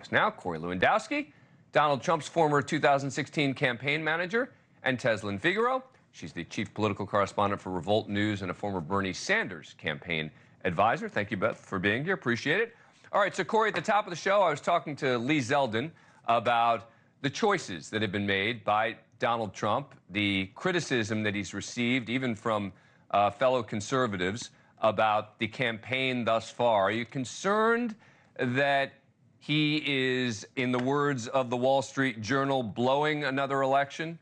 us now Corey Lewandowski, Donald Trump's former 2016 campaign manager, and Tezlyn Figaro. She's the chief political correspondent for Revolt News and a former Bernie Sanders campaign advisor. Thank you, Beth, for being here. Appreciate it. All right, so Corey, at the top of the show, I was talking to Lee Zeldin about the choices that have been made by Donald Trump, the criticism that he's received, even from fellow conservatives, about the campaign thus far. Are you concerned that he is, in the words of the Wall Street Journal, blowing another election?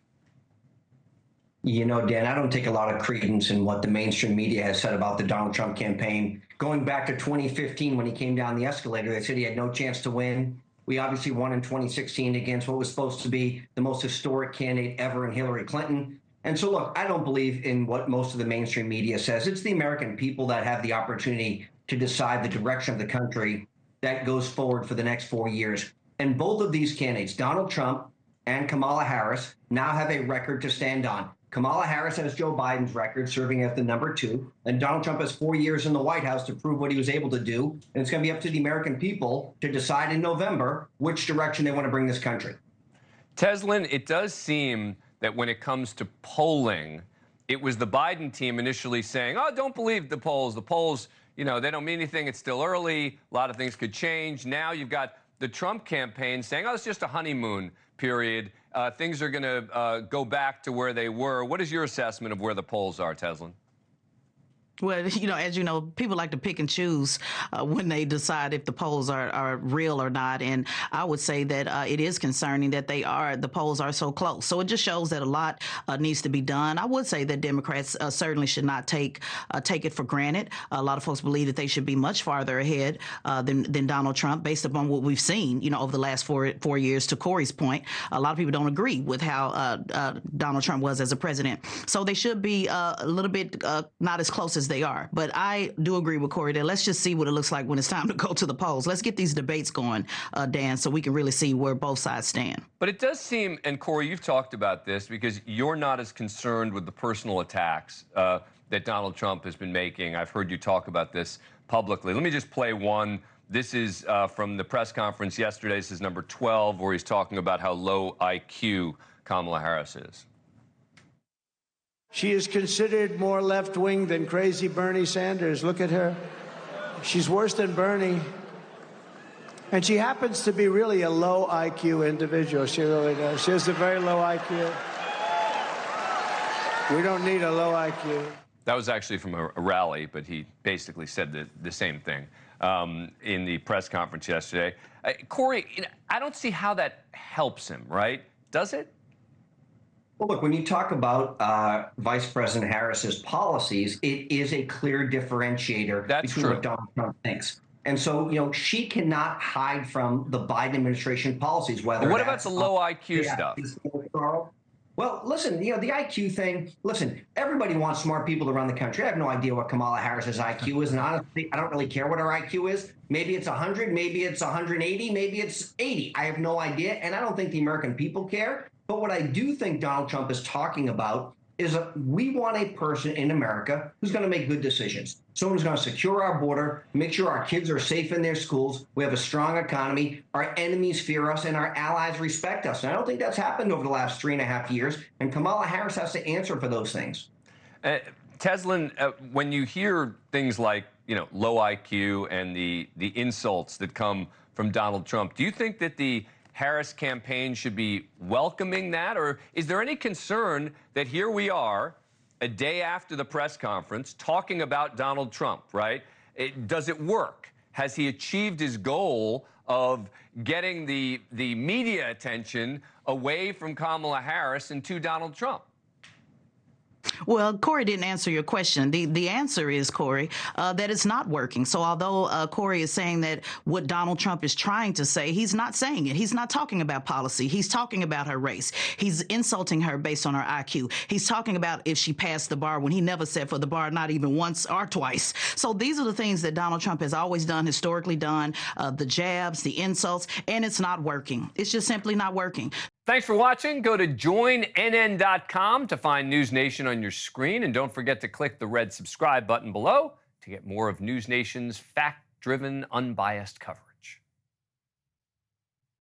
You know, Dan, I don't take a lot of credence in what the mainstream media has said about the Donald Trump campaign. Going back to 2015, when he came down the escalator, they said he had no chance to win. We obviously won in 2016 against what was supposed to be the most historic candidate ever in Hillary Clinton. And so, look, I don't believe in what most of the mainstream media says. It's the American people that have the opportunity to decide the direction of the country that goes forward for the next 4 years. And both of these candidates, Donald Trump and Kamala Harris, now have a record to stand on. Kamala Harris has Joe Biden's record, serving as the #2, and Donald Trump has 4 years in the White House to prove what he was able to do. And it's going to be up to the American people to decide in November which direction they want to bring this country. Tezlyn, it does seem that when it comes to polling, it was the Biden team initially saying, oh, don't believe the polls. The polls, you know, they don't mean anything. It's still early. A lot of things could change. Now you've got the Trump campaign saying, oh, it's just a honeymoon period. Things are going to go back to where they were. What is your assessment of where the polls are, Tezlyn? Well, you know, as you know, people like to pick and choose when they decide if the polls are real or not. And I would say that it is concerning that the polls are so close. So it just shows that a lot needs to be done. I would say that Democrats certainly should not take it for granted. A lot of folks believe that they should be much farther ahead than Donald Trump, based upon what we've seen, you know, over the last four years. To Corey's point, a lot of people don't agree with how Donald Trump was as a president. So they should be a little bit not as close as they are. But I do agree with Corey that let's just see what it looks like when it's time to go to the polls. Let's get these debates going, Dan, so we can really see where both sides stand. But it does seem, and Corey, you've talked about this because you're not as concerned with the personal attacks that Donald Trump has been making. I've heard you talk about this publicly. Let me just play one. This is from the press conference yesterday. This is number 12, where he's talking about how low IQ Kamala Harris is. She is considered more left-wing than crazy Bernie Sanders. Look at her. She's worse than Bernie. And she happens to be really a low IQ individual. She really does. She has a very low IQ. We don't need a low IQ. That was actually from a rally, but he basically said the same thing in the press conference yesterday. Corey, I don't see how that helps him, right? Does it? Well, look, when you talk about Vice President Harris's policies, it is a clear differentiator between what Donald Trump thinks. And so, you know, she cannot hide from the Biden administration policies. Whether what about the low IQ stuff? Well, listen, you know, the IQ thing, listen, everybody wants smart people to run the country. I have no idea what Kamala Harris's IQ is, and honestly, I don't really care what her IQ is. Maybe it's 100, maybe it's 180, maybe it's 80. I have no idea, and I don't think the American people care. But what I do think Donald Trump is talking about is we want a person in America who's going to make good decisions. Someone who's going to secure our border, make sure our kids are safe in their schools, we have a strong economy, our enemies fear us, and our allies respect us. And I don't think that's happened over the last 3.5 years, and Kamala Harris has to answer for those things. Tezlyn, when you hear things like, you know, low IQ and the insults that come from Donald Trump, do you think that the Harris campaign should be welcoming that? Or is there any concern that here we are, a day after the press conference, talking about Donald Trump, right? Does it work? Has he achieved his goal of getting the media attention away from Kamala Harris and to Donald Trump? Well, Corey didn't answer your question. The answer is, Corey, that it's not working. So although Corey is saying that what Donald Trump is trying to say, he's not saying it. He's not talking about policy. He's talking about her race. He's insulting her based on her IQ. He's talking about if she passed the bar when he never said for the bar, not even once or twice. So these are the things that Donald Trump has always done, historically done, the jabs, the insults, and it's not working. It's just simply not working. Thanks for watching. Go to joinnn.com to find NewsNation on your screen. And don't forget to click the red subscribe button below to get more of NewsNation's fact-driven, unbiased coverage.